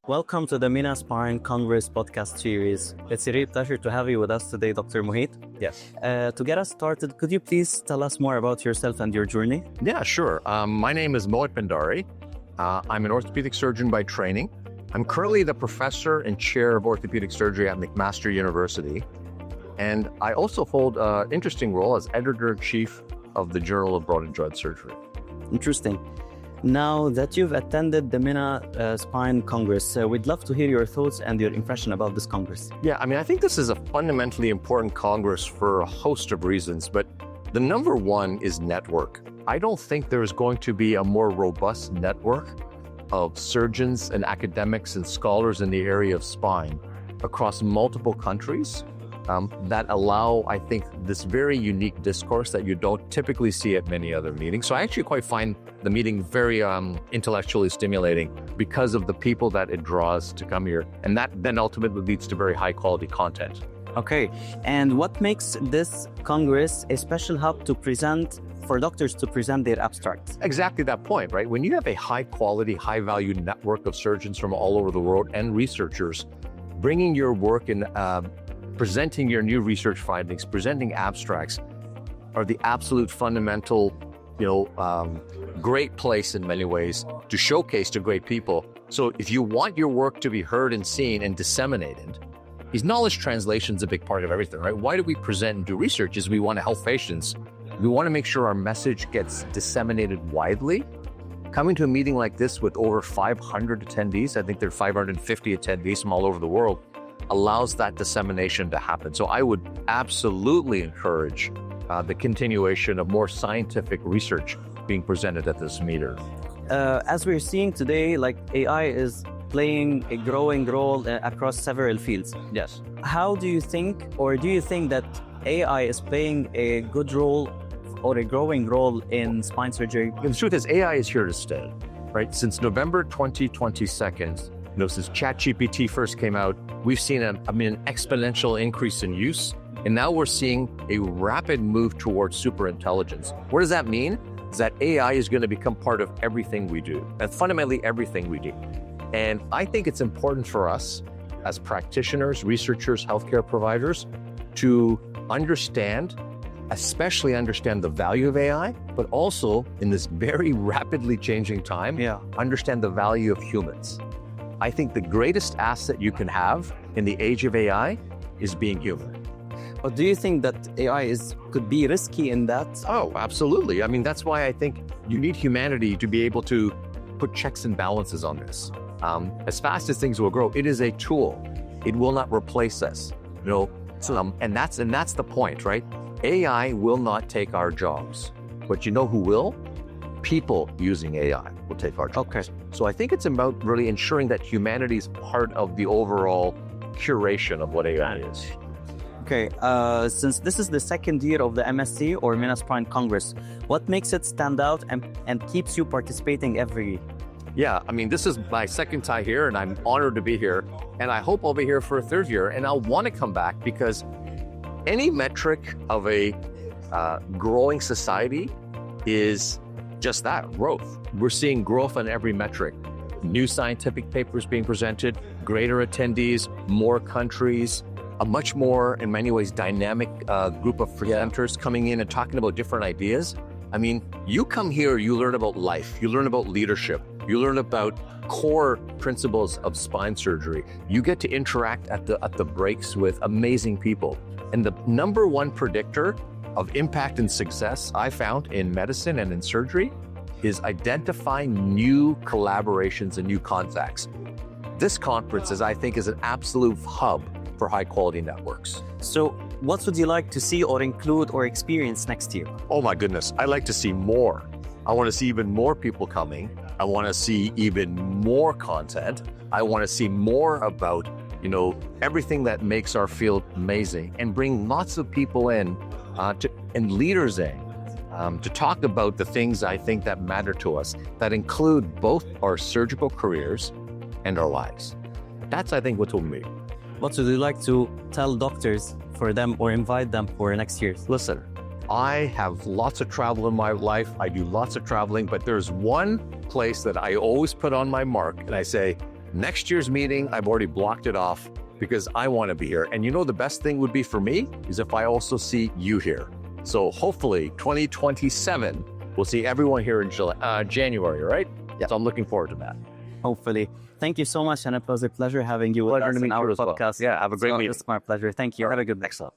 Welcome to the MENA Spine Congress podcast series. It's a real pleasure to have you with us today, Dr. Mohit. Yes. To get us started, could you please tell us more about yourself and your journey? Yeah, sure. My name is Mohit Bhandari. I'm an orthopedic surgeon by training. I'm currently the professor and chair of orthopedic surgery at McMaster University. And I also hold an interesting role as editor-in-chief of the Journal of Broad and Joint Surgery. Interesting. Now that you've attended the MENA Spine Congress, we'd love to hear your thoughts and your impression about this Congress. Yeah, I think this is a fundamentally important Congress for a host of reasons, but the number one is network. I don't think there is going to be a more robust network of surgeons and academics and scholars in the area of spine across multiple countries that allow, I think, this very unique discourse that you don't typically see at many other meetings. So I actually quite find the meeting very intellectually stimulating because of the people that it draws to come here. And that then ultimately leads to very high quality content. Okay, and what makes this Congress a special hub to present for doctors to present their abstracts? Exactly that point, right? When you have a high quality, high value network of surgeons from all over the world and researchers bringing your work and presenting your new research findings, presenting abstracts are the absolute fundamental, great place in many ways to showcase to great people. So if you want your work to be heard and seen and disseminated, is knowledge translation is a big part of everything, right? Why do we present and do research? Is we want to help patients. We want to make sure our message gets disseminated widely. Coming to a meeting like this with over 500 attendees, I think there are 550 attendees from all over the world, allows that dissemination to happen. So I would absolutely encourage the continuation of more scientific research being presented at this meeting. As we're seeing today, AI is playing a growing role across several fields. Yes. How do you think, or do you think that AI is playing a good role or a growing role in spine surgery? The truth is AI is here to stay, right? Since November 2022, since ChatGPT first came out, we've seen an exponential increase in use. And now we're seeing a rapid move towards superintelligence. What does that mean? Is that AI is going to become part of everything we do, and fundamentally everything we do. And I think it's important for us as practitioners, researchers, healthcare providers to especially understand the value of AI, but also in this very rapidly changing time, understand the value of humans. I think the greatest asset you can have in the age of AI is being human. But do you think that AI could be risky in that? Oh, absolutely. That's why I think you need humanity to be able to put checks and balances on this. As fast as things will grow, it is a tool. It will not replace us. And that's the point, right? AI will not take our jobs, but you know who will? People using AI will take our jobs. Okay. So I think it's about really ensuring that humanity is part of the overall curation of what AI is. Okay, since this is the second year of the MSC or MENA Spine Congress, what makes it stand out and keeps you participating every year? Yeah, this is my second time here and I'm honored to be here. And I hope I'll be here for a third year and I'll want to come back because any metric of a growing society is just that, growth. We're seeing growth on every metric. New scientific papers being presented, greater attendees, more countries, a much more, in many ways, dynamic group of presenters coming in and talking about different ideas. You come here, you learn about life, you learn about leadership, you learn about core principles of spine surgery. You get to interact at the breaks with amazing people. And the number one predictor of impact and success I found in medicine and in surgery is identifying new collaborations and new contacts. This conference I think is an absolute hub for high quality networks. So what would you like to see or include or experience next year? Oh my goodness, I'd like to see more. I want to see even more people coming. I want to see even more content. I want to see more about, everything that makes our field amazing and bring lots of people in and leaders in to talk about the things I think that matter to us that include both our surgical careers and our lives. That's, I think, what will be. What would you like to tell doctors for them or invite them for next year? Listen, I have lots of travel in my life. I do lots of traveling, but there's one place that I always put on my mark and I say, Next year's meeting, I've already blocked it off because I want to be here. And you know, the best thing would be for me is if I also see you here. So hopefully 2027, we'll see everyone here in January, right? Yeah. So I'm looking forward to that. Hopefully. Thank you so much, and it was a pleasure having you with us in our podcast. Yeah, have a great meeting. It's my pleasure. Thank you. Right. Have a good day. Excellent.